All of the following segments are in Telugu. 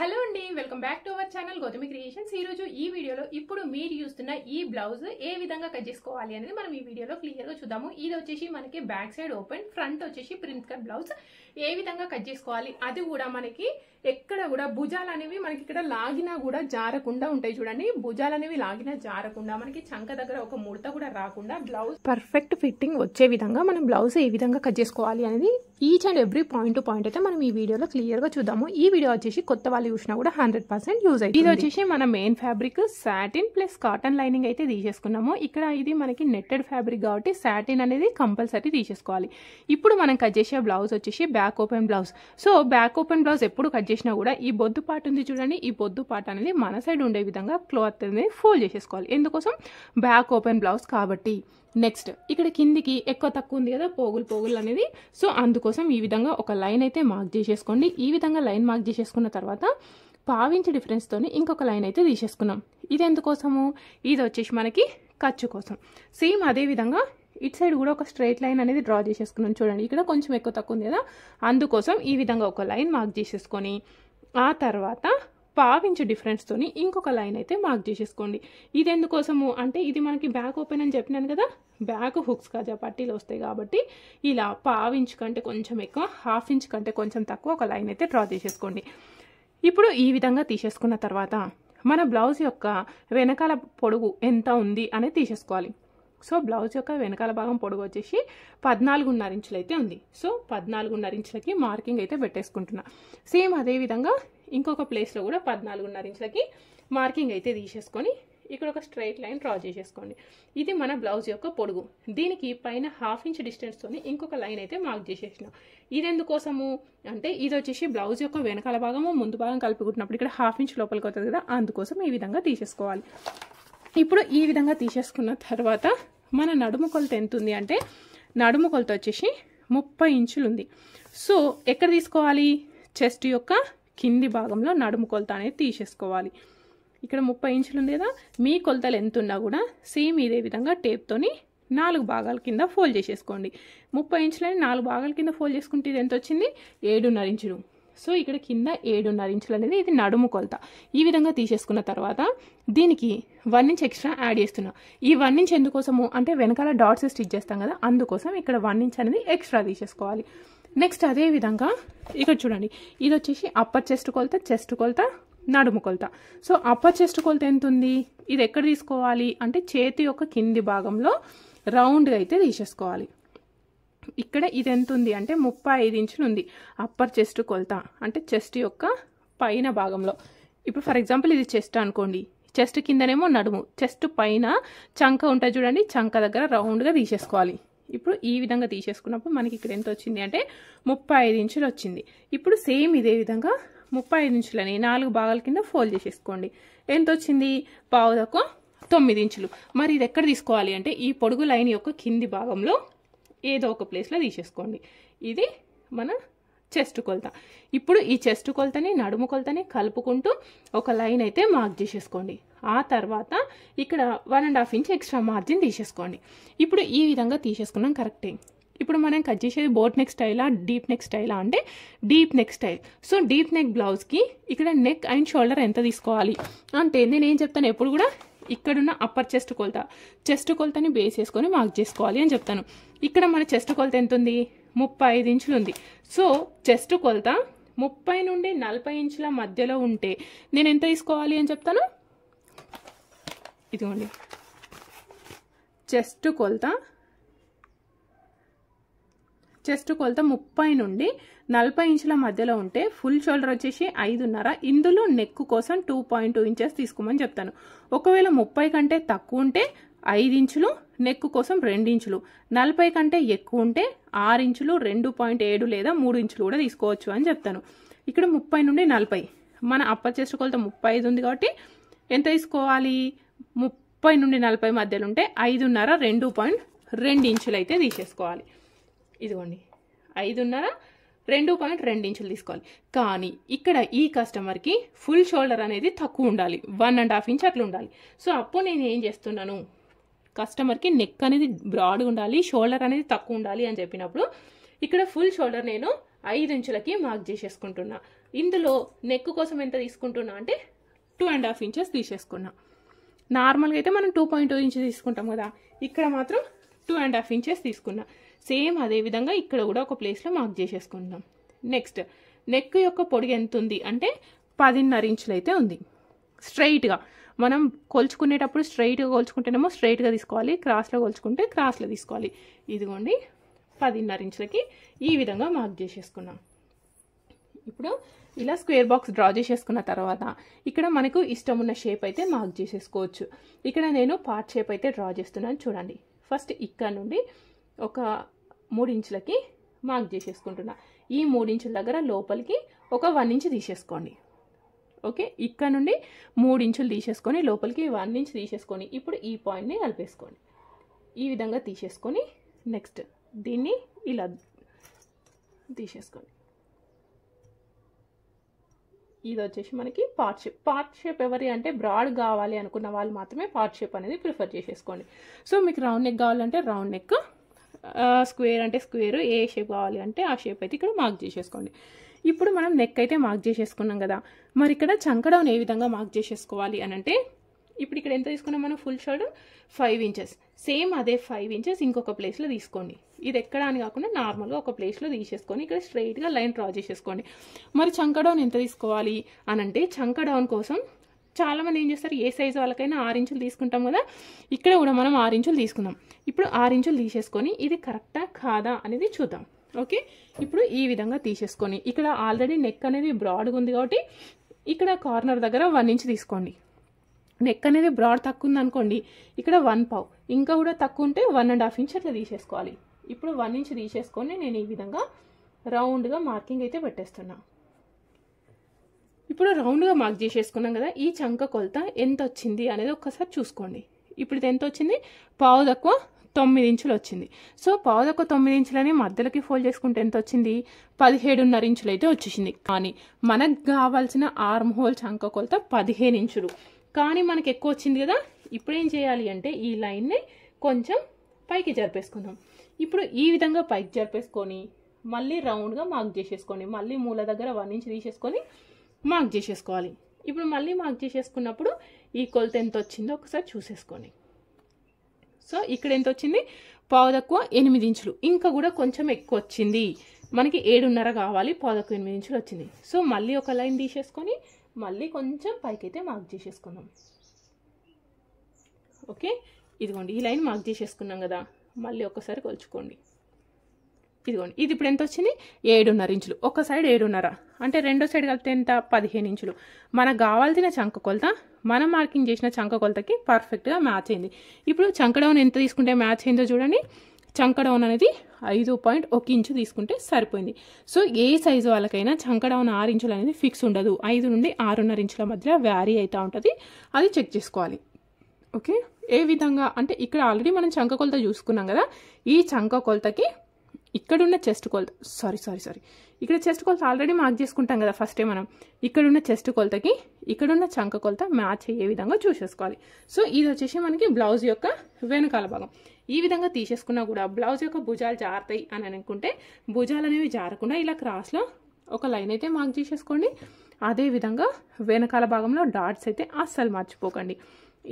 హలో అండి, welcome back to our channel Gautami creations. ఈ రోజు ఈ వీడియోలో ఇప్పుడు మీరు చూస్తున్న ఈ బ్లౌజ్ ఏ విధంగా కట్ చేసుకోవాలి అనేది మనం ఈ వీడియోలో క్లియర్ గా చూద్దాము. ఇది వచ్చేసి మనకి బ్యాక్ సైడ్ ఓపెన్, ఫ్రంట్ వచ్చేసి ప్రింట్ కట్ బ్లౌజ్. ఏ విధంగా కట్ చేసుకోవాలి, అది కూడా మనకి ఎక్కడ కూడా భుజాలు అనేవి మనకి ఇక్కడ లాగినా కూడా జారకుండా ఉంటాయి. చూడండి, భుజాలు అనేవి లాగినా జారకుండా మనకి చంక దగ్గర ఒక ముడత కూడా రాకుండా బ్లౌజ్ పర్ఫెక్ట్ ఫిట్టింగ్ వచ్చే విధంగా మనం బ్లౌజ్ ఏ విధంగా కట్ చేసుకోవాలి అనేది each and every point to point అయితే మనం ఈ వీడియోలో క్లియర్ గా చూద్దాము. ఈ వీడియో వచ్చేసి కొత్త వాళ్ళు చూసినా కూడా 100% యూజ్ అవుతుంది. ఇది వచ్చేసి మన main fabric satin plus cotton lining అయితే తీసేసుకున్నాము. ఇక్కడ ఇది మనకి నెట్టెడ్ ఫ్యాబ్రిక్ కాబట్టి సాటిన్ అనేది కంపల్సరీ తీసేసుకోవాలి. ఇప్పుడు మనం కట్ చేసే బ్లౌజ్ వచ్చేసి back open blouse. So back open blouse ఎప్పుడు కట్ చేసినా కూడా ఈ బొద్దు పార్ట్ ఉంది చూడండి, ఈ బొద్దు పార్ట్ అనేది మన సైడ్ ఉండే విధంగా క్లాత్ అనేది ఫోల్డ్ చేసేసుకోవాలి. ఎందుకోసం, బ్యాక్ ఓపెన్ బ్లౌజ్ కాబట్టి. నెక్స్ట్ ఇక్కడ కిందికి ఎక్కువ తక్కువ ఉంది కదా, పోగులు అనేది. సో అందుకోసం ఈ విధంగా ఒక లైన్ అయితే మార్క్ చేసేసుకోండి. ఈ విధంగా లైన్ మార్క్ చేసేసుకున్న తర్వాత పావించి డిఫరెన్స్ తోని ఇంకొక లైన్ అయితే తీసేసుకున్నాం. ఇది ఎందుకోసము, ఇది వచ్చేసి మనకి ఖర్చు కోసం. సేమ్ అదే విధంగా ఇటు సైడ్ కూడా ఒక స్ట్రైట్ లైన్ అనేది డ్రా చేసేసుకున్నాం. చూడండి, ఇక్కడ కొంచెం ఎక్కువ తక్కువ ఉంది కదా, అందుకోసం ఈ విధంగా ఒక లైన్ మార్క్ చేసేసుకొని ఆ తర్వాత పావించు డిఫరెన్స్ తోని ఇంకొక లైన్ అయితే మార్క్ చేసేసుకోండి. ఇది ఎందుకోసము అంటే, ఇది మనకి బ్యాక్ ఓపెన్ అని చెప్పినాను కదా, బ్యాక్ హుక్స్ కాజా పట్టీలు వస్తాయి కాబట్టి ఇలా పావించు కంటే కొంచెం ఎక్కువ, హాఫ్ ఇంచ్ కంటే కొంచెం తక్కువ ఒక లైన్ అయితే డ్రా చేసేసుకోండి. ఇప్పుడు ఈ విధంగా తీసేసుకున్న తర్వాత మన బ్లౌజ్ యొక్క వెనకాల పొడుగు ఎంత ఉంది అనేది తీసేసుకోవాలి. సో బ్లౌజ్ యొక్క వెనకాల భాగం పొడుగు వచ్చేసి 14.5 ఇంచులు అయితే ఉంది. సో 14.5 ఇంచులకి మార్కింగ్ అయితే పెట్టేసుకుంటున్నా. సేమ్ అదే విధంగా ఇంకొక ప్లేస్లో కూడా 14.5 ఇంచులకి మార్కింగ్ అయితే తీసేసుకొని ఇక్కడ ఒక స్ట్రైట్ లైన్ డ్రా చేసేసుకోండి. ఇది మన బ్లౌజ్ యొక్క పొడుగు. దీనికి పైన హాఫ్ ఇంచ్ డిస్టెన్స్తోని ఇంకొక లైన్ అయితే మార్క్ చేసేసిన. ఇది ఎందుకోసము అంటే, ఇది వచ్చేసి బ్లౌజ్ యొక్క వెనకాల భాగము ముందు భాగం కలుపుకుంటున్నప్పుడు ఇక్కడ హాఫ్ ఇంచ్ లోపలికి అవుతుంది కదా, అందుకోసం ఈ విధంగా తీసేసుకోవాలి. ఇప్పుడు ఈ విధంగా తీసేసుకున్న తర్వాత మన నడుము కొలత ఎంత ఉంది అంటే, నడుము కొలత వచ్చేసి 30 ఇంచులు ఉంది. సో ఎక్కడ తీసుకోవాలి, చెస్ట్ యొక్క కింది భాగంలో నడుము కొలత అనేది తీసేసుకోవాలి. ఇక్కడ 30 ఇంచులు ఉంది కదా, మీ కొలతలు ఎంత ఉన్నా కూడా సేమ్ ఇదే విధంగా టేప్తోని 4 భాగాల కింద ఫోల్డ్ చేసేసుకోండి. 30 ఇంచులని 4 భాగాల కింద ఫోల్డ్ చేసుకుంటే ఇది ఎంత వచ్చింది, 7.5 ఇంచులు. సో ఇక్కడ కింద 7.5 ఇంచులు అనేది ఇది నడుము కొలత. ఈ విధంగా తీసేసుకున్న తర్వాత దీనికి 1 ఇంచ్ ఎక్స్ట్రా యాడ్ చేస్తున్నా. ఈ 1 ఇంచ్ ఎందుకోసము అంటే, వెనకాల డాట్స్ స్టిచ్ చేస్తాం కదా, అందుకోసం ఇక్కడ 1 ఇంచ్ అనేది ఎక్స్ట్రా తీసేసుకోవాలి. నెక్స్ట్ అదే విధంగా ఇక్కడ చూడండి, ఇది వచ్చేసి అప్పర్ చెస్ట్ కొలత, నడుము కొలత. సో అప్పర్ చెస్ట్ కొలత ఎంత ఉంది, ఇది ఎక్కడ తీసుకోవాలి అంటే చేతి యొక్క కింది భాగంలో రౌండ్గా అయితే తీసేసుకోవాలి. ఇక్కడ ఇది ఎంత ఉంది అంటే 35 ఇంచులు ఉంది అప్పర్ చెస్ట్ కొలత, అంటే చెస్ట్ యొక్క పైన భాగంలో. ఇప్పుడు ఫర్ ఎగ్జాంపుల్ ఇది చెస్ట్ అనుకోండి, చెస్ట్ కిందనేమో నడుము, చెస్ట్ పైన చంక ఉంటుంది చూడండి, చంక దగ్గర రౌండ్గా తీసేసుకోవాలి. ఇప్పుడు ఈ విధంగా తీసేసుకున్నప్పుడు మనకి ఇక్కడ ఎంత వచ్చింది అంటే 35 ఇంచులు వచ్చింది. ఇప్పుడు సేమ్ ఇదే విధంగా 35 ఇంచులని 4 భాగాల కింద ఫోల్డ్ చేసేసుకోండి. ఎంత వచ్చింది, 9 ఇంచులు. మరి ఇది ఎక్కడ తీసుకోవాలి అంటే, ఈ పొడుగు లైన్ యొక్క కింది భాగంలో ఏదో ఒక ప్లేస్లో తీసేసుకోండి. ఇది మన చెస్ట్ కొలత. ఇప్పుడు ఈ చెస్ట్ కొలతని నడుము కొలతని కలుపుకుంటూ ఒక లైన్ అయితే మార్క్ చేసేసుకోండి. ఆ తర్వాత ఇక్కడ 1.5 ఇంచ్ ఎక్స్ట్రా మార్జిన్ తీసేసుకోండి. ఇప్పుడు ఈ విధంగా తీసేసుకున్నాం కరెక్టే. ఇప్పుడు మనం కట్ చేసేది బోట్ నెక్ స్టైలా, డీప్ నెక్ స్టైలా అంటే deep neck style. So deep neck బ్లౌజ్కి ఇక్కడ నెక్ అండ్ షోల్డర్ ఎంత తీసుకోవాలి అంటే, నేను ఏం చెప్తాను ఎప్పుడు కూడా, ఇక్కడున్న అప్పర్ చెస్ట్ కొలతని బేస్ చేసుకొని మార్క్ చేసుకోవాలి అని చెప్తాను. ఇక్కడ మన చెస్ట్ కొలత ఎంత ఉంది, 35 ఇంచులు ఉంది. సో చెస్ట్ కొలత 30 నుండి 40 ఇంచుల మధ్యలో ఉంటే నేను ఎంత తీసుకోవాలి అని చెప్తాను. ఇదిగోండి, చెస్ట్ కొలత 30 నుండి 40 ఇంచుల మధ్యలో ఉంటే ఫుల్ షోల్డర్ వచ్చేసి 5.5. ఇందులో నెక్ కోసం 2.2 ఇంచెస్ తీసుకోమని చెప్తాను. ఒకవేళ 30 కంటే తక్కువ ఉంటే 5 ఇంచులు, నెక్ కోసం 2 ఇంచులు. 40 కంటే ఎక్కువ ఉంటే 6 ఇంచులు, 2.7 లేదా 3 ఇంచులు కూడా తీసుకోవచ్చు అని చెప్తాను. ఇక్కడ 30 నుండి 40, మన అప్పర్ చెస్ట్ కొలత 35 ఉంది కాబట్టి ఎంత తీసుకోవాలి, 30 నుండి 40 మధ్యలో ఉంటే 5.5, 2.2 ఇంచులు అయితే తీసేసుకోవాలి. ఇదిగోండి, 5.5, 2.2 ఇంచులు తీసుకోవాలి. కానీ ఇక్కడ ఈ కస్టమర్కి ఫుల్ షోల్డర్ అనేది తక్కువ ఉండాలి, 1.5 ఇంచ్ అట్లా ఉండాలి. సో అప్పుడు నేను ఏం చేస్తున్నాను, కస్టమర్కి నెక్ అనేది బ్రాడ్గా ఉండాలి, షోల్డర్ అనేది తక్కువ ఉండాలి అని చెప్పినప్పుడు ఇక్కడ ఫుల్ షోల్డర్ నేను 5 ఇంచులకి మార్క్ చేసేసుకుంటున్నా. ఇందులో నెక్ కోసం ఎంత తీసుకుంటున్నా అంటే 2.5 ఇంచెస్ తీసేసుకున్నా. నార్మల్గా అయితే మనం 2.2 ఇంచెస్ తీసుకుంటాం కదా, ఇక్కడ మాత్రం 2.5 ఇంచెస్ తీసుకున్నా. సేమ్ అదే విధంగా ఇక్కడ కూడా ఒక ప్లేస్లో మార్క్ చేసేసుకుంటాం. నెక్స్ట్ నెక్ యొక్క పొడుగు ఎంత ఉంది అంటే 10.5 ఇంచులు అయితే ఉంది. స్ట్రైట్గా మనం కొలుచుకునేటప్పుడు స్ట్రైట్గా కొలుచుకుంటేనేమో స్ట్రైట్గా తీసుకోవాలి, క్రాస్లో కొలుచుకుంటే క్రాస్లో తీసుకోవాలి. ఇదిగోండి 10.5 ఇంచులకి ఈ విధంగా మార్క్ చేసేసుకున్నాం. ఇప్పుడు ఇలా స్క్వేర్ బాక్స్ డ్రా చేసేసుకున్న తర్వాత ఇక్కడ మనకు ఇష్టం ఉన్న షేప్ అయితే మార్క్ చేసేసుకోవచ్చు. ఇక్కడ నేను పార్ట్ షేప్ అయితే డ్రా చేస్తున్నాను. చూడండి, ఫస్ట్ ఇక్కడ నుండి ఒక 3 ఇంచులకి మార్క్ చేసేసుకుంటున్నా. ఈ 3 ఇంచుల దగ్గర లోపలికి ఒక 1 ఇంచ్ తీసేసుకోండి. ఓకే, ఇక్కడ నుండి 3 ఇంచులు తీసేసుకొని లోపలికి 1 ఇంచ్ తీసేసుకొని ఇప్పుడు ఈ పాయింట్ని కలిపేసుకోండి. ఈ విధంగా తీసేసుకొని నెక్స్ట్ దీన్ని ఇలా తీసేసుకోండి. ఇది వచ్చేసి మనకి పార్ట్ షేప్. పార్ట్ షేప్ ఎవరి అంటే బ్రాడ్ కావాలి అనుకున్న వాళ్ళు మాత్రమే పార్ట్ షేప్ అనేది ప్రిఫర్ చేసేసుకోండి. సో మీకు రౌండ్ నెక్ కావాలంటే రౌండ్ నెక్, స్క్వేర్ అంటే స్క్వేర్, ఏ షేప్ కావాలి అంటే ఆ షేప్ అయితే ఇక్కడ మార్క్ చేసేసుకోండి. ఇప్పుడు మనం నెక్ అయితే మార్క్ చేసేసుకున్నాం కదా, మరి ఇక్కడ చంక డౌన్ ఏ విధంగా మార్క్ చేసేసుకోవాలి అని అంటే ఇప్పుడు ఇక్కడ ఎంత తీసుకున్నాం మనం, ఫుల్ షోల్డర్ 5 ఇంచెస్. సేమ్ అదే 5 ఇంచెస్ ఇంకొక ప్లేస్లో తీసుకోండి. ఇది ఎక్కడ అని కాకుండా నార్మల్గా ఒక ప్లేస్లో తీసేసుకొని ఇక్కడ స్ట్రైట్గా లైన్ డ్రా చేసేసుకోండి. మరి చంక డౌన్ ఎంత తీసుకోవాలి అని అంటే చంక డౌన్ కోసం చాలామంది ఏం చేస్తారు, ఏ సైజు వాళ్ళకైనా 6 ఇంచులు తీసుకుంటాం కదా, ఇక్కడ కూడా మనం 6 ఇంచులు తీసుకుందాం. ఇప్పుడు 6 ఇంచులు తీసేసుకొని ఇది కరెక్టా కాదా అనేది చూద్దాం. ఓకే, ఇప్పుడు ఈ విధంగా తీసేసుకొని ఇక్కడ ఆల్రెడీ నెక్ అనేది బ్రాడ్గా ఉంది కాబట్టి ఇక్కడ కార్నర్ దగ్గర 1 ఇంచ్ తీసుకోండి. నెక్ అనేది బ్రాడ్ తక్కువ ఉంది అనుకోండి, ఇక్కడ 1 పావు, ఇంకా కూడా తక్కువ ఉంటే 1.5 ఇంచ్ అట్లా తీసేసుకోవాలి. ఇప్పుడు 1 ఇంచ్ తీసేసుకొని నేను ఈ విధంగా రౌండ్గా మార్కింగ్ అయితే పెట్టేస్తున్నా. ఇప్పుడు రౌండ్గా మార్క్ చేసేసుకున్నాం కదా, ఈ చంక కొలత ఎంత వచ్చింది అనేది ఒక్కసారి చూసుకోండి. ఇప్పుడు ఇది ఎంత వచ్చింది, పావు తక్కువ 9 ఇంచులు వచ్చింది. సో పావు తక్కువ 9 ఇంచులని మధ్యలోకి ఫోల్డ్ చేసుకుంటే ఎంత వచ్చింది, 17.5 ఇంచులు అయితే వచ్చేసింది. కానీ మనకు కావాల్సిన ఆర్మ్ హోల్ చంక కొలత 15 ఇంచులు, కానీ మనకు ఎక్కువ వచ్చింది కదా. ఇప్పుడు ఏం చేయాలి అంటే ఈ లైన్ని కొంచెం పైకి జరిపేసుకుందాం. ఇప్పుడు ఈ విధంగా పైకి జరిపేసుకొని మళ్ళీ రౌండ్గా మార్క్ చేసేసుకోండి. మళ్ళీ మూల దగ్గర 1 ఇంచ్ తీసేసుకొని మార్క్ చేసేసుకోవాలి. ఇప్పుడు మళ్ళీ మార్క్ చేసేసుకున్నప్పుడు ఈ కొలత ఎంత వచ్చిందో ఒకసారి చూసేసుకోండి. సో ఇక్కడ ఎంత వచ్చింది, పావు తక్కువ 8 ఇంచులు, ఇంకా కూడా కొంచెం ఎక్కువ వచ్చింది. మనకి 7.5 కావాలి, పావు తక్కువ 8 ఇంచులు వచ్చింది. సో మళ్ళీ ఒక లైన్ తీసేసుకొని మళ్ళీ కొంచెం పైకి అయితే మార్క్ చేసేసుకుందాం. ఓకే, ఇదిగోండి ఈ లైన్ మార్క్ చేసేసుకున్నాం కదా, మళ్ళీ ఒకసారి కొలుచుకోండి. ఇదిగోండి ఇది ఇప్పుడు ఎంత వచ్చింది, 7.5 ఇంచులు. ఒక సైడ్ 7.5 అంటే రెండో సైడ్ కలిపితే ఎంత, 15 ఇంచులు. మనకు కావాల్సిన చంక కొలత మనం మార్కింగ్ చేసిన చంక కొలతకి పర్ఫెక్ట్గా మ్యాచ్ అయింది. ఇప్పుడు చంక డౌన్ ఎంత తీసుకుంటే మ్యాచ్ అయిందో చూడండి. చంక డౌన్ అనేది 5.1 ఇంచు తీసుకుంటే సరిపోయింది. సో ఏ సైజు వాళ్ళకైనా చంక డౌన్ 6 ఇంచులు అనేది ఫిక్స్ ఉండదు, 5 నుండి 6.5 ఇంచుల మధ్య వ్యారీ అవుతూ ఉంటుంది. అది చెక్ చేసుకోవాలి. ఓకే, ఏ విధంగా అంటే ఇక్కడ ఆల్రెడీ మనం చంక కొలత చూసుకున్నాం కదా, ఈ చంక కొలతకి ఇక్కడున్న చెస్ట్ కొలత సారీ ఇక్కడ చెస్ట్ కొలత ఆల్రెడీ మార్క్ చేసుకుంటాం కదా ఫస్టే మనం. ఇక్కడున్న చెస్ట్ కొలతకి ఇక్కడున్న చంక కొలత మ్యాచ్ అయ్యే విధంగా చూసేసుకోవాలి. సో ఇది వచ్చేసి మనకి బ్లౌజ్ యొక్క వెనకాల భాగం. ఈ విధంగా తీసేసుకున్నా కూడా బ్లౌజ్ యొక్క భుజాలు జారుతాయి అని అనుకుంటే భుజాలు అనేవి జారకుండా ఇలా క్రాస్లో ఒక లైన్ అయితే మార్క్ చేసేసుకోండి. అదేవిధంగా వెనకాల భాగంలో డాట్స్ అయితే అస్సలు మర్చిపోకండి.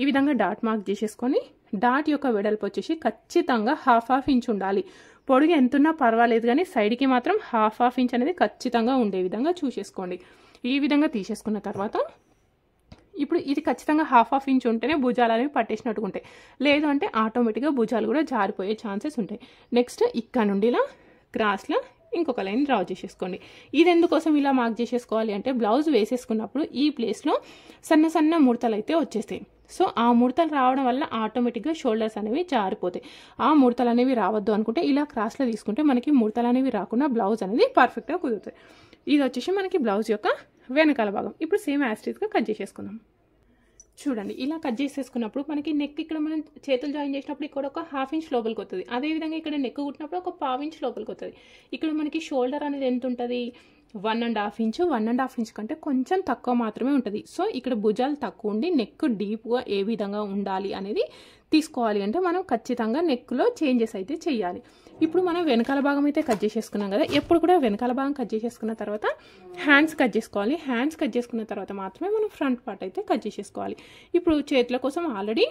ఈ విధంగా డాట్ మార్క్ చేసేసుకొని డాట్ యొక్క వెడల్పు వచ్చేసి ఖచ్చితంగా 1/2 ఇంచ్ ఉండాలి. పొడుగు ఎంతున్నా పర్వాలేదు కానీ సైడ్కి మాత్రం 1/2 ఇంచ్ అనేది ఖచ్చితంగా ఉండే విధంగా చూసేసుకోండి. ఈ విధంగా తీసేసుకున్న తర్వాత ఇప్పుడు ఇది ఖచ్చితంగా 1/2 ఇంచ్ ఉంటేనే భుజాలు అనేవి పట్టేసినట్టుగా ఉంటాయి, లేదు అంటే ఆటోమేటిక్గా భుజాలు కూడా జారిపోయే ఛాన్సెస్ ఉంటాయి. నెక్స్ట్ ఇక్కడ నుండి ఇలా క్రాస్లో ఇంకొక లైన్ డ్రా చేసేసుకోండి. ఇది ఎందుకోసం ఇలా మార్క్ చేసేసుకోవాలి అంటే బ్లౌజ్ వేసేసుకున్నప్పుడు ఈ ప్లేస్లో సన్న సన్న ముడతలు అయితే వచ్చేస్తాయి. సో ఆ ముడతలు రావడం వల్ల ఆటోమేటిక్గా షోల్డర్స్ అనేవి జారిపోతాయి. ఆ ముడతలు అనేవి రావద్దు అనుకుంటే ఇలా క్రాస్లో తీసుకుంటే మనకి ముడతలు అనేవి రాకుండా బ్లౌజ్ అనేది పర్ఫెక్ట్గా కుదురుతాయి. ఇది వచ్చేసి మనకి బ్లౌజ్ యొక్క వెనకాల భాగం. ఇప్పుడు సేమ్ యాస్టీస్గా కట్ చేసేసుకుందాం. చూడండి ఇలా కట్ చేసేసుకున్నప్పుడు మనకి నెక్ ఇక్కడ మనం చేతులు జాయిన్ చేసినప్పుడు ఇక్కడ ఒక 1/2 ఇంచ్ లోపలికి వస్తుంది. అదేవిధంగా ఇక్కడ నెక్ కుట్టినప్పుడు ఒక 1/4 ఇంచ్ లోపలికి వస్తుంది. ఇక్కడ మనకి షోల్డర్ అనేది ఎంత ఉంటుంది, 1.5 ఇంచు 1.5 ఇంచ్ కంటే కొంచెం తక్కువ మాత్రమే ఉంటుంది. సో ఇక్కడ భుజాలు తక్కువ ఉండి నెక్ డీప్గా ఏ విధంగా ఉండాలి అనేది తీసుకోవాలి అంటే మనం ఖచ్చితంగా నెక్లో చేంజెస్ అయితే చేయాలి. ఇప్పుడు మనం వెనకాల భాగం అయితే కట్ చేసేసుకున్నాం కదా, ఎప్పుడు కూడా వెనకాల భాగం కట్ చేసేసుకున్న తర్వాత హ్యాండ్స్ కట్ చేసుకోవాలి. హ్యాండ్స్ కట్ చేసుకున్న తర్వాత మాత్రమే మనం ఫ్రంట్ పార్ట్ అయితే కట్ చేసేసుకోవాలి. ఇప్పుడు చేతుల కోసం ఆల్రెడీ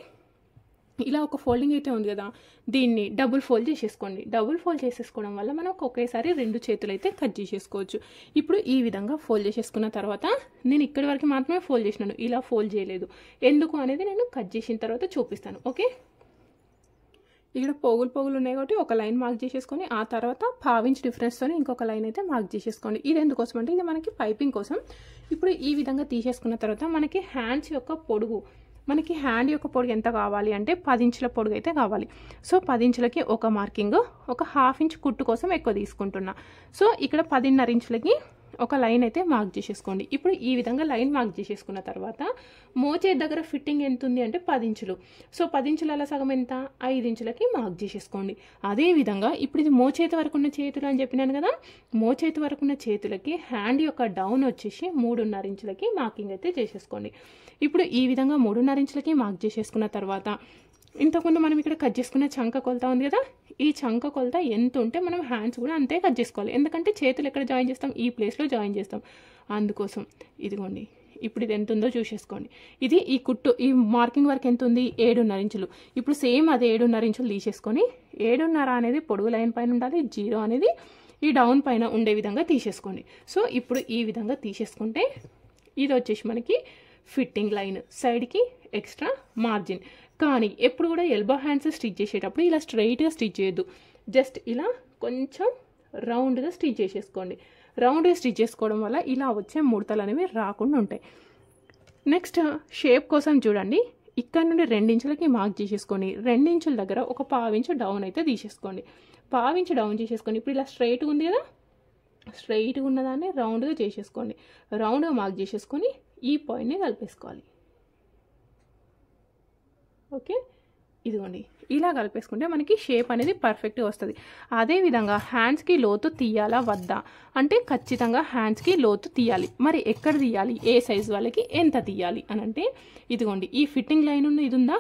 ఇలా ఒక ఫోల్డింగ్ అయితే ఉంది కదా, దీన్ని డబుల్ ఫోల్డ్ చేసేసుకోండి. డబుల్ ఫోల్డ్ చేసేసుకోవడం వల్ల మనం ఒకేసారి 2 చేతులు అయితే కట్ చేసేసుకోవచ్చు. ఇప్పుడు ఈ విధంగా ఫోల్డ్ చేసేసుకున్న తర్వాత నేను ఇక్కడి వరకు మాత్రమే ఫోల్డ్ చేసినాను, ఇలా ఫోల్డ్ చేయలేదు. ఎందుకు అనేది నేను కట్ చేసిన తర్వాత చూపిస్తాను. ఓకే, ఇక్కడ పోగులు ఉన్నాయి కాబట్టి ఒక లైన్ మార్క్ చేసేసుకొని ఆ తర్వాత 1/2 ఇంచ్ డిఫరెన్స్తో ఇంకొక లైన్ అయితే మార్క్ చేసేసుకోండి. ఇది ఎందుకోసం అంటే ఇది మనకి పైపింగ్ కోసం. ఇప్పుడు ఈ విధంగా తీసేసుకున్న తర్వాత మనకి హ్యాండ్స్ యొక్క పొడుగు, మనకి హ్యాండ్ యొక్క పొడుగు ఎంత కావాలి అంటే 10 ఇంచుల పొడుగు అయితే కావాలి. సో 10 ఇంచులకి ఒక మార్కింగ్, ఒక 1/2 ఇంచ్ కుట్టు కోసం ఎక్కువ తీసుకుంటున్నా. సో ఇక్కడ 10.5 ఇంచులకి ఒక లైన్ అయితే మార్క్ చేసేసుకోండి. ఇప్పుడు ఈ విధంగా లైన్ మార్క్ చేసేసుకున్న తర్వాత మోచేతి దగ్గర ఫిట్టింగ్ ఎంత ఉంది అంటే 10 ఇంచులు. సో 10 ఇంచుల సగం ఎంత, 5 ఇంచులకి మార్క్ చేసేసుకోండి. అదేవిధంగా ఇప్పుడు ఇది మోచేతి వరకు ఉన్న చేతులు అని చెప్పినాను కదా, మోచేతి వరకు ఉన్న చేతులకి హ్యాండ్ యొక్క డౌన్ వచ్చేసి 3.5 ఇంచులకి మార్కింగ్ అయితే చేసేసుకోండి. ఇప్పుడు ఈ విధంగా 3.5 ఇంచులకి మార్క్ చేసేసుకున్న తర్వాత ఇంతకుముందు మనం ఇక్కడ కట్ చేసుకున్న చంక కొలత ఉంది కదా, ఈ చంక కొలత ఎంత ఉంటే మనం హ్యాండ్స్ కూడా అంతే కట్ చేసుకోవాలి. ఎందుకంటే చేతులు ఎక్కడ జాయిన్ చేస్తాం, ఈ ప్లేస్లో జాయిన్ చేస్తాం. అందుకోసం ఇదిగోండి, ఇప్పుడు ఇది ఎంత ఉందో చూసేసుకోండి. ఇది ఈ కుట్టు ఈ మార్కింగ్ వరకు ఎంత ఉంది, 7.5 ఇంచులు. ఇప్పుడు సేమ్ అదే 7.5 ఇంచులు తీసేసుకొని 7.5 అనేది పొడుగు లైన్ పైన ఉండాలి, 0 అనేది ఈ డౌన్ పైన ఉండే విధంగా తీసేసుకోండి. సో ఇప్పుడు ఈ విధంగా తీసేసుకుంటే ఇది వచ్చేసి మనకి ఫిట్టింగ్ లైన్, సైడ్కి ఎక్స్ట్రా మార్జిన్. కానీ ఎప్పుడు కూడా ఎల్బో హ్యాండ్స్ స్టిచ్ చేసేటప్పుడు ఇలా స్ట్రైట్గా స్టిచ్ చేయొద్దు, జస్ట్ ఇలా కొంచెం రౌండ్గా స్టిచ్ చేసేసుకోండి. రౌండ్గా స్టిచ్ చేసుకోవడం వల్ల ఇలా వచ్చే ముడతలు అనేవి రాకుండా ఉంటాయి. నెక్స్ట్ షేప్ కోసం చూడండి, ఇక్కడ నుండి 2 ఇంచులకి మార్క్ చేసేసుకొని 2 ఇంచుల దగ్గర ఒక 1/2 ఇంచు డౌన్ అయితే తీసేసుకోండి. 1/2 ఇంచు డౌన్ చేసేసుకొని ఇప్పుడు ఇలా స్ట్రైట్గా ఉంది కదా, స్ట్రైట్గా ఉన్నదాన్ని రౌండ్గా చేసేసుకోండి. రౌండ్గా మార్క్ చేసేసుకొని ఈ పాయింట్ని కలిపేసుకోవాలి. ఓకే, ఇదిగోండి ఇలా కలిపేసుకుంటే మనకి షేప్ అనేది పర్ఫెక్ట్గా వస్తుంది. అదేవిధంగా హ్యాండ్స్కి లోతు తీయాలా వద్దా అంటే ఖచ్చితంగా హ్యాండ్స్కి లోతు తీయాలి. మరి ఎక్కడ తీయాలి, ఏ సైజు వాళ్ళకి ఎంత తీయాలి అని అంటే ఇదిగోండి ఈ ఫిట్టింగ్ లైన్ ఉన్న ఇది ఉందా,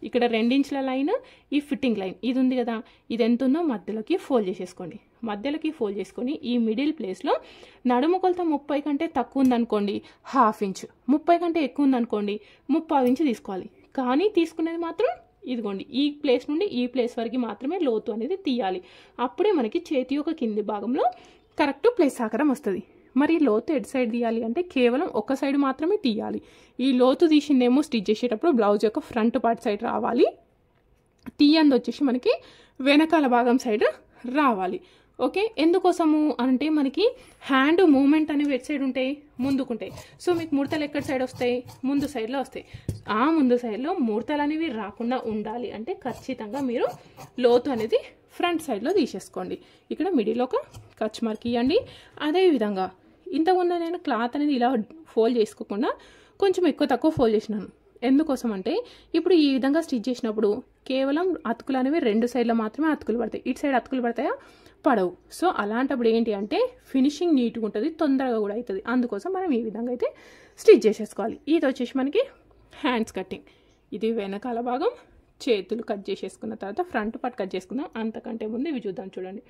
ఇక్కడ 2 ఇంచుల లైన్, ఈ ఫిట్టింగ్ లైన్ ఇది ఉంది కదా, ఇది ఎంత ఉందో మధ్యలోకి ఫోల్డ్ చేసేసుకోండి. మధ్యలోకి ఫోల్డ్ చేసుకొని ఈ మిడిల్ ప్లేస్లో నడుము కొలత 30 కంటే తక్కువ ఉందనుకోండి 1/2 ఇంచు, 30 కంటే ఎక్కువ ఉందనుకోండి 3/4 ఇంచు తీసుకోవాలి. కానీ తీసుకునేది మాత్రం ఇదిగోండి ఈ ప్లేస్ నుండి ఈ ప్లేస్ వరకు మాత్రమే లోతు అనేది తీయాలి. అప్పుడే మనకి చేతి యొక్క కింది భాగంలో కరెక్ట్ ప్లేస్ ఆకారం వస్తుంది. మరి లోతు ఎడ్ సైడ్ తీయాలి అంటే కేవలం ఒక సైడ్ మాత్రమే తీయాలి. ఈ లోతు తీసిందేమో స్టిచ్ చేసేటప్పుడు బ్లౌజ్ యొక్క ఫ్రంట్ పార్ట్ సైడ్ రావాలి, తీయంది వచ్చేసి మనకి వెనకాల భాగం సైడ్ రావాలి. ఓకే, ఎందుకోసము అంటే మనకి హ్యాండ్ మూమెంట్ అనేవి ఎట్ సైడ్ ఉంటాయి, ముందుకుంటాయి. సో మీకు ముడతలు ఎక్కడ సైడ్ వస్తాయి, ముందు సైడ్లో వస్తాయి. ఆ ముందు సైడ్లో ముడతలు అనేవి రాకుండా ఉండాలి అంటే ఖచ్చితంగా మీరు లోతు అనేది ఫ్రంట్ సైడ్లో తీసేసుకోండి. ఇక్కడ మిడిల్ ఒక కచ్ మార్క్ ఇవ్వండి. అదేవిధంగా ఇంతకుముందు నేను క్లాత్ అనేది ఇలా ఫోల్డ్ చేసుకోకుండా కొంచెం ఎక్కువ తక్కువ ఫోల్డ్ చేసినాను. ఎందుకోసం అంటే ఇప్పుడు ఈ విధంగా స్టిచ్ చేసినప్పుడు కేవలం అతుకులు అనేవి 2 సైడ్లో మాత్రమే అతుకులు పడతాయి, ఇటు సైడ్ అతుకులు పడతాయా, పడవు. సో అలాంటప్పుడు ఏంటి అంటే ఫినిషింగ్ నీట్గా ఉంటుంది, తొందరగా కూడా అవుతుంది. అందుకోసం మనం ఈ విధంగా అయితే స్టిచ్ చేసేసుకోవాలి. ఇది వచ్చేసి మనకి హ్యాండ్స్ కటింగ్. ఇది వెనకాల భాగం, చేతులు కట్ చేసేసుకున్న తర్వాత ఫ్రంట్ పార్ట్ కట్ చేసుకుందాం. అంతకంటే ముందు ఇవి చూద్దాం. చూడండి,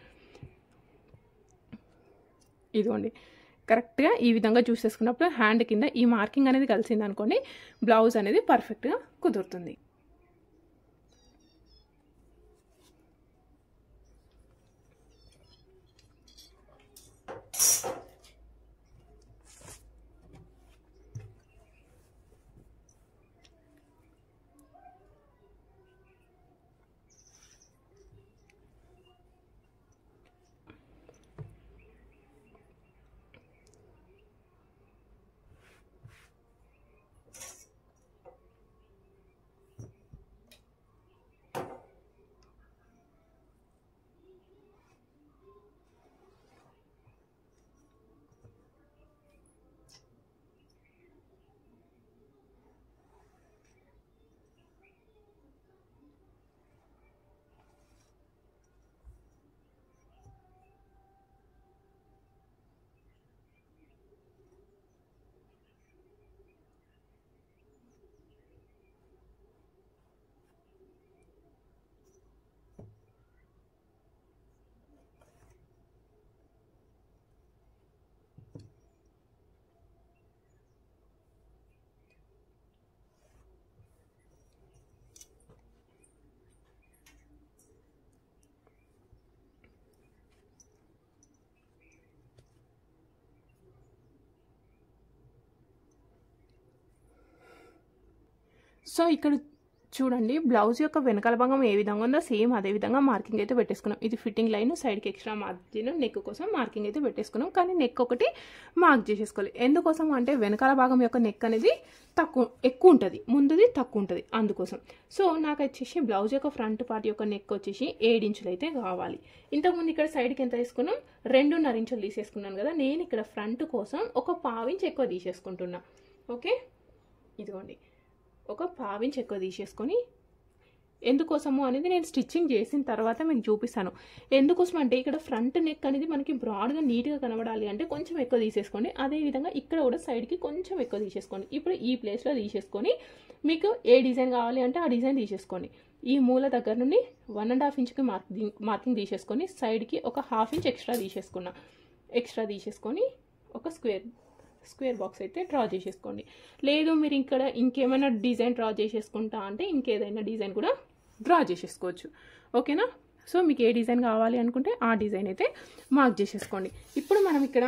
ఇదిగోండి కరెక్ట్గా ఈ విధంగా చూసేసుకున్నప్పుడు హ్యాండ్ కింద ఈ మార్కింగ్ అనేది కలిసింది అనుకోండి, బ్లౌజ్ అనేది పర్ఫెక్ట్గా కుదురుతుంది. సో ఇక్కడ చూడండి బ్లౌజ్ యొక్క వెనకాల భాగం ఏ విధంగా ఉందో సేమ్ అదే విధంగా మార్కింగ్ అయితే పెట్టేసుకున్నాం. ఇది ఫిట్టింగ్ లైన్, సైడ్కి ఎక్స్ట్రా మార్జిన్, నెక్ కోసం మార్కింగ్ అయితే పెట్టేసుకున్నాం. కానీ నెక్ ఒకటి మార్క్ చేసేసుకోవాలి. ఎందుకోసం అంటే వెనకాల భాగం యొక్క నెక్ అనేది ఎక్కువ ఉంటుంది, ముందుది తక్కువ ఉంటుంది, అందుకోసం. సో నాకు వచ్చేసి బ్లౌజ్ యొక్క ఫ్రంట్ పార్ట్ యొక్క నెక్ వచ్చేసి 7 ఇంచులు అయితే కావాలి. ఇంతకుముందు ఇక్కడ సైడ్కి ఎంత తీసుకున్నాం, 2.5 ఇంచులు తీసేసుకున్నాను కదా. నేను ఇక్కడ ఫ్రంట్ కోసం ఒక 1/2 ఇంచ్ ఎక్కువ తీసేసుకుంటున్నా. ఓకే, ఇదిగోండి ఒక 1/2 ఇంచ్ ఎక్కువ తీసేసుకొని, ఎందుకోసము అనేది నేను స్టిచ్చింగ్ చేసిన తర్వాత మీకు చూపిస్తాను. ఎందుకోసం అంటే ఇక్కడ ఫ్రంట్ నెక్ అనేది మనకి బ్రాడ్గా నీట్గా కనబడాలి అంటే కొంచెం ఎక్కువ తీసేసుకోండి. అదేవిధంగా ఇక్కడ కూడా సైడ్కి కొంచెం ఎక్కువ తీసేసుకోండి. ఇప్పుడు ఈ ప్లేస్లో తీసేసుకొని మీకు ఏ డిజైన్ కావాలి అంటే ఆ డిజైన్ తీసేసుకోండి. ఈ మూల దగ్గర నుండి 1.5 ఇంచ్కి మార్కింగ్ తీసేసుకొని సైడ్కి ఒక 1/2 ఇంచ్ ఎక్స్ట్రా తీసేసుకొని ఒక స్క్వేర్ బాక్స్ అయితే డ్రా చేసేసుకోండి. లేదు మీరు ఇక్కడ ఇంకేమైనా డిజైన్ డ్రా చేసేసుకుంటా అంటే ఇంకేదైనా డిజైన్ కూడా డ్రా చేసేసుకోవచ్చు. ఓకేనా? సో మీకు ఏ డిజైన్ కావాలి అనుకుంటే ఆ డిజైన్ అయితే మార్క్ చేసేసుకోండి. ఇప్పుడు మనం ఇక్కడ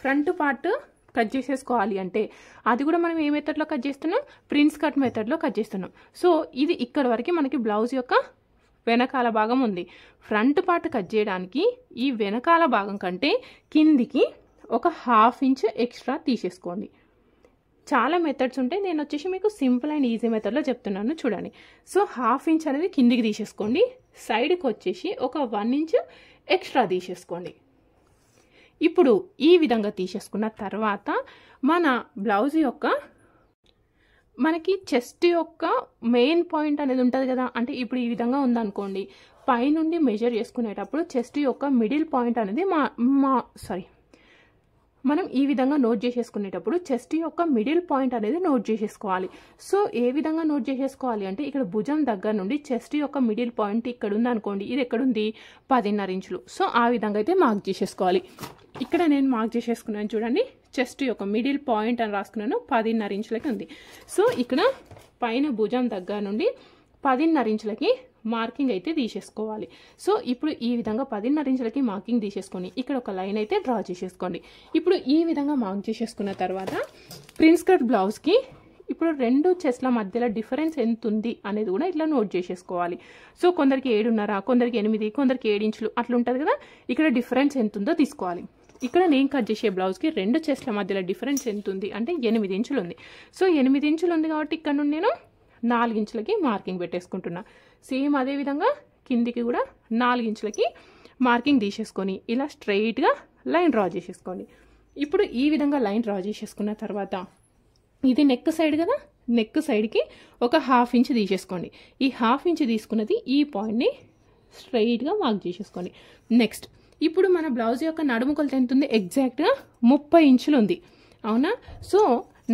ఫ్రంట్ పార్ట్ కట్ చేసేసుకోవాలి అంటే అది కూడా మనం ఏ మెథడ్లో కట్ చేస్తున్నాం, ప్రిన్స్ కట్ మెథడ్లో కట్ చేస్తున్నాం. సో ఇది ఇక్కడ వరకు మనకి బ్లౌజ్ యొక్క వెనకాల భాగం ఉంది. ఫ్రంట్ పార్ట్ కట్ చేయడానికి ఈ వెనకాల భాగం కంటే కిందికి ఒక 1/2 ఇంచ్ ఎక్స్ట్రా తీసేసుకోండి. చాలా మెథడ్స్ ఉంటాయి, నేను వచ్చేసి మీకు సింపుల్ అండ్ ఈజీ మెథడ్లో చెప్తున్నాను చూడండి. సో 1/2 ఇంచ్ అనేది కిందికి తీసేసుకోండి. సైడ్కి వచ్చేసి ఒక 1 ఇంచ్ ఎక్స్ట్రా తీసేసుకోండి. ఇప్పుడు ఈ విధంగా తీసేసుకున్న తర్వాత మన బ్లౌజ్ యొక్క మనకి చెస్ట్ యొక్క మెయిన్ పాయింట్ అనేది ఉంటుంది కదా. అంటే ఇప్పుడు ఈ విధంగా ఉందనుకోండి, పైనుండి మెజర్ చేసుకునేటప్పుడు చెస్ట్ యొక్క మిడిల్ పాయింట్ అనేది మనం ఈ విధంగా నోట్ చేసేసుకునేటప్పుడు చెస్ట్ యొక్క మిడిల్ పాయింట్ అనేది నోట్ చేసేసుకోవాలి. సో ఏ విధంగా నోట్ చేసేసుకోవాలి అంటే ఇక్కడ భుజం దగ్గర నుండి చెస్ట్ యొక్క మిడిల్ పాయింట్ ఇక్కడ ఉంది అనుకోండి, ఇది ఎక్కడుంది 10.5 ఇంచులు. సో ఆ విధంగా అయితే మార్క్ చేసేసుకోవాలి. ఇక్కడ నేను మార్క్ చేసేసుకున్నాను చూడండి, చెస్ట్ యొక్క మిడిల్ పాయింట్ అని రాసుకున్నాను, 10.5 ఇంచులకి ఉంది. సో ఇక్కడ పైన భుజం దగ్గర నుండి 10.5 ఇంచులకి మార్కింగ్ అయితే తీసేసుకోవాలి. సో ఇప్పుడు ఈ విధంగా 10.5 ఇంచులకి మార్కింగ్ తీసేసుకొని ఇక్కడ ఒక లైన్ అయితే డ్రా చేసేసుకోండి. ఇప్పుడు ఈ విధంగా మార్క్ చేసేసుకున్న తర్వాత ప్రిన్స్ కట్ బ్లౌజ్కి ఇప్పుడు 2 చెస్ట్ల మధ్యలో డిఫరెన్స్ ఎంత ఉంది అనేది కూడా ఇట్లా నోట్ చేసేసుకోవాలి. సో కొందరికి 7.5, కొందరికి 8, కొందరికి 7 ఇంచులు అట్లా ఉంటుంది కదా. ఇక్కడ డిఫరెన్స్ ఎంత ఉందో తీసుకోవాలి. ఇక్కడ నేను కట్ చేసే బ్లౌజ్కి 2 చెస్ట్ల మధ్యలో డిఫరెన్స్ ఎంత ఉంది అంటే 8 ఇంచులు ఉంది. సో 8 ఇంచులు ఉంది కాబట్టి ఇక్కడ నుండి నేను 4 ఇంచులకి మార్కింగ్ పెట్టేసుకుంటున్నా. సేమ్ అదేవిధంగా కిందికి కూడా 4 ఇంచులకి మార్కింగ్ తీసేసుకొని ఇలా స్ట్రైట్గా లైన్ డ్రా చేసేసుకోండి. ఇప్పుడు ఈ విధంగా లైన్ డ్రా చేసేసుకున్న తర్వాత ఇది నెక్ సైడ్ కదా, నెక్ సైడ్కి ఒక 1/2 ఇంచ్ తీసేసుకోండి. ఈ 1/2 ఇంచ్ తీసుకున్నది ఈ పాయింట్ని స్ట్రైట్గా మార్క్ చేసేసుకోండి. నెక్స్ట్ ఇప్పుడు మన బ్లౌజ్ యొక్క నడుము కొలత ఎంత ఉంది, ఎగ్జాక్ట్గా 30 ఇంచులు ఉంది. అవునా? సో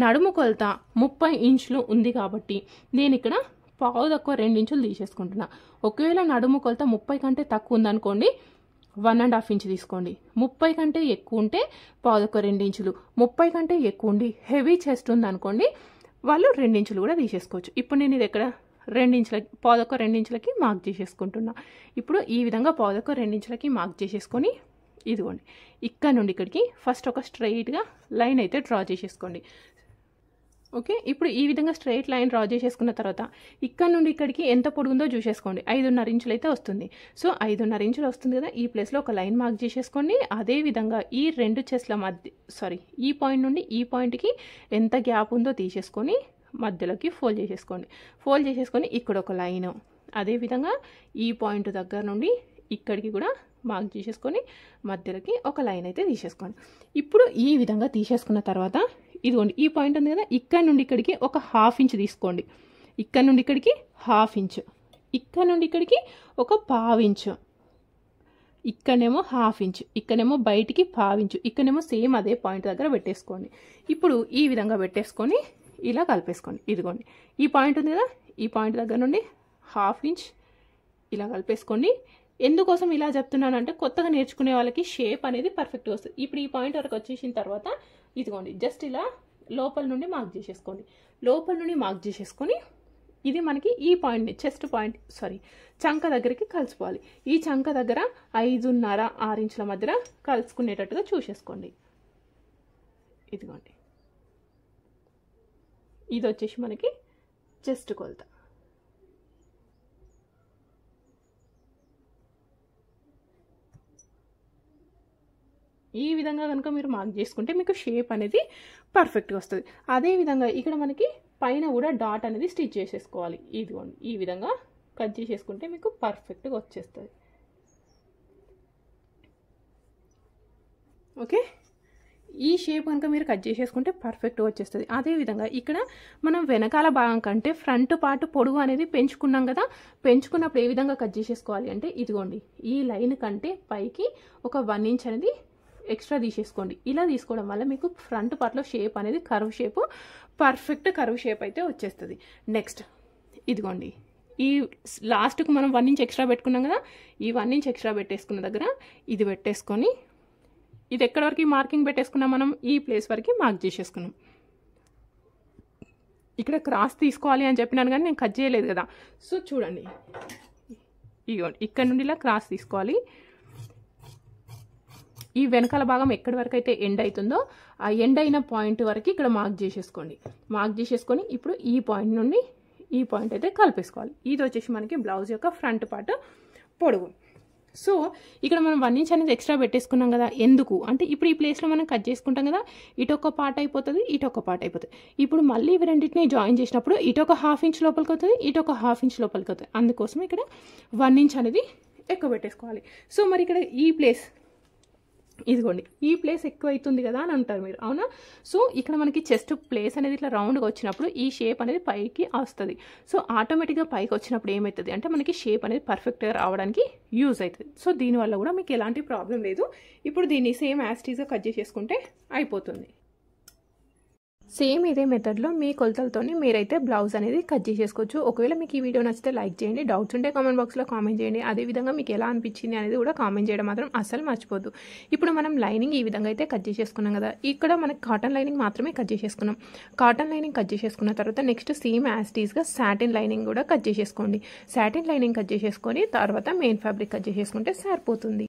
నడుము కొలత 30 ఇంచులు ఉంది కాబట్టి నేను ఇక్కడ పావు తక్కువ 2 ఇంచులు తీసేసుకుంటున్నా. ఒకవేళ నడుము కొలత 30 కంటే తక్కువ ఉందనుకోండి 1.5 ఇంచ్ తీసుకోండి. 30 కంటే ఎక్కువ ఉంటే పావు తక్కువ 2 ఇంచులు, 30 కంటే ఎక్కువ ఉండి హెవీ చెస్ట్ ఉందనుకోండి వాళ్ళు 2 ఇంచులు కూడా తీసేసుకోవచ్చు. ఇప్పుడు నేను ఇది ఎక్కడ 2 ఇంచులకి పావు తక్కువ 2 ఇంచులకి మార్క్ చేసేసుకుంటున్నా. ఇప్పుడు ఈ విధంగా పావు తక్కువ 2 ఇంచులకి మార్క్ చేసేసుకొని ఇదిగోండి ఇక్కడ నుండి ఇక్కడికి ఫస్ట్ ఒక స్ట్రైట్గా లైన్ అయితే డ్రా చేసేసుకోండి. ఓకే, ఇప్పుడు ఈ విధంగా స్ట్రైట్ లైన్ డ్రా చేసేసుకున్న తర్వాత ఇక్కడ నుండి ఇక్కడికి ఎంత పొడుగుందో చూసేసుకోండి. 5.5 ఇంచులు అయితే వస్తుంది. సో 5.5 ఇంచులు వస్తుంది కదా, ఈ ప్లేస్లో ఒక లైన్ మార్క్ చేసేసుకోండి. అదేవిధంగా ఈ 2 చెస్ట్ల మధ్య ఈ పాయింట్ నుండి ఈ పాయింట్కి ఎంత గ్యాప్ ఉందో తీసేసుకొని మధ్యలోకి ఫోల్డ్ చేసేసుకోండి. ఫోల్డ్ చేసేసుకొని ఇక్కడ ఒక లైన్, అదేవిధంగా ఈ పాయింట్ దగ్గర నుండి ఇక్కడికి కూడా మార్క్ చేసేసుకొని మధ్యలోకి ఒక లైన్ అయితే తీసేసుకోండి. ఇప్పుడు ఈ విధంగా తీసేసుకున్న తర్వాత ఇదిగోండి ఈ పాయింట్ ఉంది కదా, ఇక్కడ నుండి ఇక్కడికి ఒక 1/2 ఇంచ్ తీసుకోండి. ఇక్కడ నుండి ఇక్కడికి 1/2 ఇంచ్, ఇక్కడ నుండి ఇక్కడికి ఒక 1/2 ఇంచ్, ఇక్కడనేమో 1/2 ఇంచ్, ఇక్కడనేమో బయటికి 1/2 ఇంచ్, ఇక్కడనేమో సేమ్ అదే పాయింట్ దగ్గర పెట్టేసుకోండి. ఇప్పుడు ఈ విధంగా పెట్టేసుకొని ఇలా కలిపేసుకోండి. ఇదిగోండి ఈ పాయింట్ ఉంది కదా, ఈ పాయింట్ దగ్గర నుండి 1/2 ఇంచ్ ఇలా కలిపేసుకోండి. ఎందుకోసం ఇలా చెప్తున్నానంటే కొత్తగా నేర్చుకునే వాళ్ళకి షేప్ అనేది పర్ఫెక్ట్గా వస్తుంది. ఇప్పుడు ఈ పాయింట్ వరకు వచ్చేసిన తర్వాత ఇదిగోండి జస్ట్ ఇలా లోపల నుండి మార్క్ చేసేసుకోండి. లోపల నుండి మార్క్ చేసేసుకొని ఇది మనకి ఈ పాయింట్ని చెస్ట్ పాయింట్ చంక దగ్గరికి కలిసిపోవాలి. ఈ చంక దగ్గర 5.5-6 ఇంచుల మధ్యలో కలుసుకునేటట్టుగా చూసేసుకోండి. ఇదిగోండి ఇది వచ్చేసి మనకి చెస్ట్ కొలత. ఈ విధంగా కనుక మీరు మార్క్ చేసుకుంటే మీకు షేప్ అనేది పర్ఫెక్ట్గా వస్తుంది. అదేవిధంగా ఇక్కడ మనకి పైన కూడా డాట్ అనేది స్టిచ్ చేసేసుకోవాలి. ఇదిగోండి ఈ విధంగా కట్ చేసేసుకుంటే మీకు పర్ఫెక్ట్గా వచ్చేస్తుంది. ఓకే, ఈ షేప్ కనుక మీరు కట్ చేసేసుకుంటే పర్ఫెక్ట్గా వచ్చేస్తుంది. అదేవిధంగా ఇక్కడ మనం వెనకాల భాగం కంటే ఫ్రంట్ పార్ట్ పొడవు అనేది పెంచుకున్నాం కదా, పెంచుకున్నప్పుడు ఏ విధంగా కట్ చేసేసుకోవాలి అంటే ఇదిగోండి ఈ లైన్ కంటే పైకి ఒక 1 ఇంచ్ అనేది ఎక్స్ట్రా తీసేసుకోండి. ఇలా తీసుకోవడం వల్ల మీకు ఫ్రంట్ పార్ట్లో షేప్ అనేది curve shape, perfect curve shape అయితే వచ్చేస్తుంది. నెక్స్ట్ ఇదిగోండి ఈ లాస్ట్కు మనం 1 ఇంచ్ ఎక్స్ట్రా పెట్టుకున్నాం కదా, ఈ 1 ఇంచ్ ఎక్స్ట్రా పెట్టేసుకున్న దగ్గర ఇది పెట్టేసుకొని ఇది ఎక్కడి వరకు మార్కింగ్ పెట్టేసుకున్నాం మనం, ఈ ప్లేస్ వరకు మార్క్ చేసేసుకున్నాం. ఇక్కడ క్రాస్ తీసుకోవాలి అని చెప్పినాను కానీ నేను కట్ చేయలేదు కదా. సో చూడండి ఇదిగోండి ఇక్కడ నుండి ఇలా క్రాస్ తీసుకోవాలి. ఈ వెనకాల భాగం ఎక్కడి వరకు అయితే ఎండ్ అవుతుందో ఆ ఎండ్ అయిన పాయింట్ వరకు ఇక్కడ మార్క్ చేసేసుకోండి. మార్క్ చేసేసుకొని ఇప్పుడు ఈ పాయింట్ నుండి ఈ పాయింట్ అయితే కలిపేసుకోవాలి. ఇది వచ్చేసి మనకి బ్లౌజ్ యొక్క ఫ్రంట్ పార్ట్ పొడవు. సో ఇక్కడ మనం 1 ఇంచ్ అనేది ఎక్స్ట్రా పెట్టేసుకున్నాం కదా, ఎందుకు అంటే ఇప్పుడు ఈ ప్లేస్లో మనం కట్ చేసుకుంటాం కదా, ఇటు ఒక పార్ట్ అయిపోతుంది, ఇటు ఒక పార్ట్ అయిపోతుంది. ఇప్పుడు మళ్ళీ ఇవి రెండింటిని జాయిన్ చేసినప్పుడు ఇటు ఒక 1/2 ఇంచ్ లోపలికి అవుతుంది, ఇటు ఒక 1/2 ఇంచ్ లోపలికి అవుతుంది. అందుకోసం ఇక్కడ 1 ఇంచ్ అనేది ఎక్కువ పెట్టేసుకోవాలి. సో మరి ఇక్కడ ఈ ప్లేస్ ఇదిగోండి ఈ ప్లేస్ ఎక్కువ అవుతుంది కదా అని అంటారు మీరు, అవునా? సో ఇక్కడ మనకి చెస్ట్ ప్లేస్ అనేది ఇట్లా రౌండ్గా వచ్చినప్పుడు ఈ షేప్ అనేది పైకి వస్తుంది. సో ఆటోమేటిక్గా పైకి వచ్చినప్పుడు ఏమవుతుంది అంటే మనకి షేప్ అనేది పర్ఫెక్ట్గా రావడానికి యూజ్ అవుతుంది. సో దీనివల్ల కూడా మీకు ఎలాంటి ప్రాబ్లం లేదు. ఇప్పుడు దీన్ని సేమ్ యాస్టీస్గా కట్ చేసేసుకుంటే అయిపోతుంది. సేమ్ ఇదే మెథడ్లో మీ కొలతలతో మీరైతే బ్లౌజ్ అనేది కట్ చేసేసుకోవచ్చు. ఒకవేళ మీకు ఈ వీడియో నచ్చితే లైక్ చేయండి, డౌట్స్ ఉంటే కామెంట్ బాక్స్లో కామెంట్ చేయండి. అదేవిధంగా మీకు ఎలా అనిపించింది అనేది కూడా కామెంట్ చేయడం మాత్రం అస్సలు మర్చిపోద్దు. ఇప్పుడు మనం లైనింగ్ ఈ విధంగా అయితే కట్ చేసేసుకున్నాం కదా, ఇక్కడ మనకి కాటన్ లైనింగ్ మాత్రమే కట్ చేసేసుకున్నాం. కాటన్ లైనింగ్ కట్ చేసేసుకున్న తర్వాత నెక్స్ట్ సేమ్ యాస్టీస్గా సాటిన్ లైనింగ్ కూడా కట్ చేసేసుకోండి. సాటిన్ లైనింగ్ కట్ చేసేసుకొని తర్వాత మెయిన్ ఫ్యాబ్రిక్ కట్ చేసేసుకుంటే సరిపోతుంది.